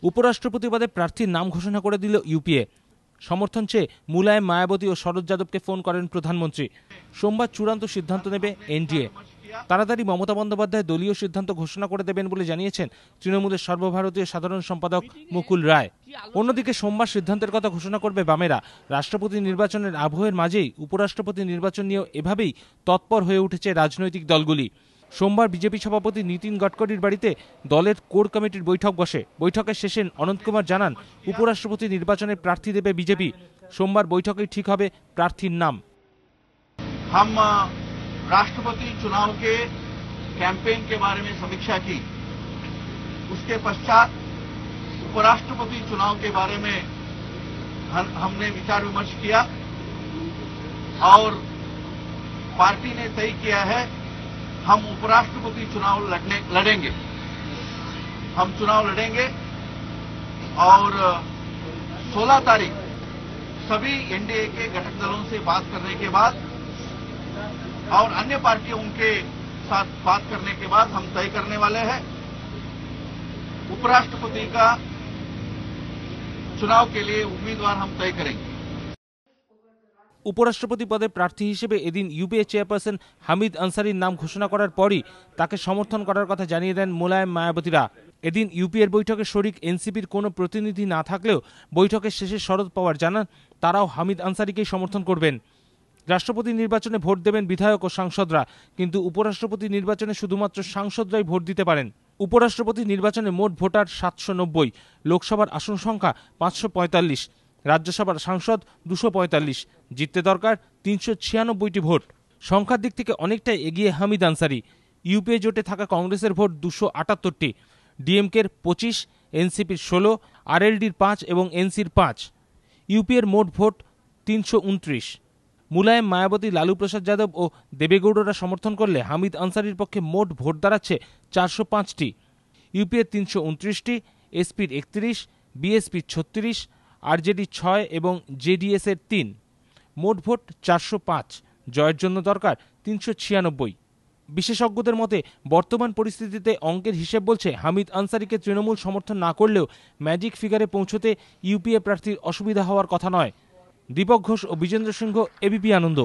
উপরাষ্ট্রপতি পদে প্রার্থীর নাম ঘোষণা করে দিল ইউপিএ। সমর্থন চেয়ে মুলায়ম, মায়াবতী ও শরদ যাদবকে ফোন করেন প্রধানমন্ত্রী। সোমবার চূড়ান্ত সিদ্ধান্ত নেবে এনডিএ। তাড়াতাড়ি মমতা বন্দ্যোপাধ্যায় দলীয় সিদ্ধান্ত ঘোষণা করে দেবেন বলে জানিয়েছেন তৃণমূলের সর্বভারতীয় সাধারণ সম্পাদক মুকুল রায়। অন্যদিকে সোমবার সিদ্ধান্তের কথা ঘোষণা করবে বামেরা। রাষ্ট্রপতি নির্বাচনের আবহের মাঝেই উপরাষ্ট্রপতি নির্বাচন নিয়েও এভাবেই তৎপর হয়ে উঠেছে রাজনৈতিক দলগুলি। সোমবার বিজেপি সভাপতি নীতিন গডকরির বাড়িতে দলের কোর কমিটির বৈঠক বসে। বৈঠকের শেষে অনন্ত কুমার জানান, উপরাষ্ট্রপতি নির্বাচনে প্রার্থী দেবে বিজেপি। সোমবার বৈঠকেই ঠিক হবে প্রার্থীর নাম। हम राष्ट्रपति चुनाव के कैंपेन के बारे में समीक्षा की। उसके पश्चात उपराष्ट्रपति चुनाव के बारे में हमने विचार विमर्श किया और पार्टी ने तय किया है हम उपराष्ट्रपति चुनाव लड़ेंगे। हम चुनाव लड़ेंगे और 16 तारीख सभी एनडीए के घटक दलों से बात करने के बाद और अन्य पार्टियों के साथ बात करने के बाद हम तय करने वाले हैं उपराष्ट्रपति का चुनाव के लिए उम्मीदवार हम तय करेंगे। উপরাষ্ট্রপতি পদে প্রার্থী হিসেবে এদিন ইউপিএ চেয়ারপারসন হামিদ আনসারির নাম ঘোষণা করার পরই তাকে সমর্থন করার কথা জানিয়ে দেন মুলায়ম, মায়াবতীরা। এদিন ইউপিএর বৈঠকে শরিক এনসিপির কোনো প্রতিনিধি না থাকলেও বৈঠকের শেষে শরদ পাওয়ার জানান তারাও হামিদ আনসারিকেই সমর্থন করবেন। রাষ্ট্রপতি নির্বাচনে ভোট দেবেন বিধায়ক ও সাংসদরা, কিন্তু উপরাষ্ট্রপতি নির্বাচনে শুধুমাত্র সাংসদরাই ভোট দিতে পারেন। উপরাষ্ট্রপতি নির্বাচনে মোট ভোটার 790, লোকসভার আসন সংখ্যা 545, রাজ্যসভার সাংসদ 245, জিততে দরকার 396টি ভোট। সংখ্যার দিক থেকে অনেকটাই এগিয়ে হামিদ আনসারি। ইউপিএ জোটে থাকা কংগ্রেসের ভোট 278টি, ডিএমকের 25, এনসিপির 16, আরএলডির 5 এবং এনসির 5। ইউপিএর মোট ভোট 329। মুলায়ম, মায়াবতী, লালু প্রসাদ যাদব ও দেবেগৌড়রা সমর্থন করলে হামিদ আনসারির পক্ষে মোট ভোট দাঁড়াচ্ছে 405টি। ইউপিএর 329টি, এসপির 31, বিএসপির 36, আরজেডি 6 এবং জেডিএসের 3। মোট ভোট 405। জয়ের জন্য দরকার 396। বিশেষজ্ঞদের মতে বর্তমান পরিস্থিতিতে অঙ্কের হিসেব বলছে হামিদ আনসারিকে তৃণমূল সমর্থন না করলেও ম্যাজিক ফিগারে পৌঁছতে ইউপিএ প্রার্থীর অসুবিধা হওয়ার কথা নয়। দীপক ঘোষ ও বিজেন্দ্র সিংহ, এবিপি আনন্দ।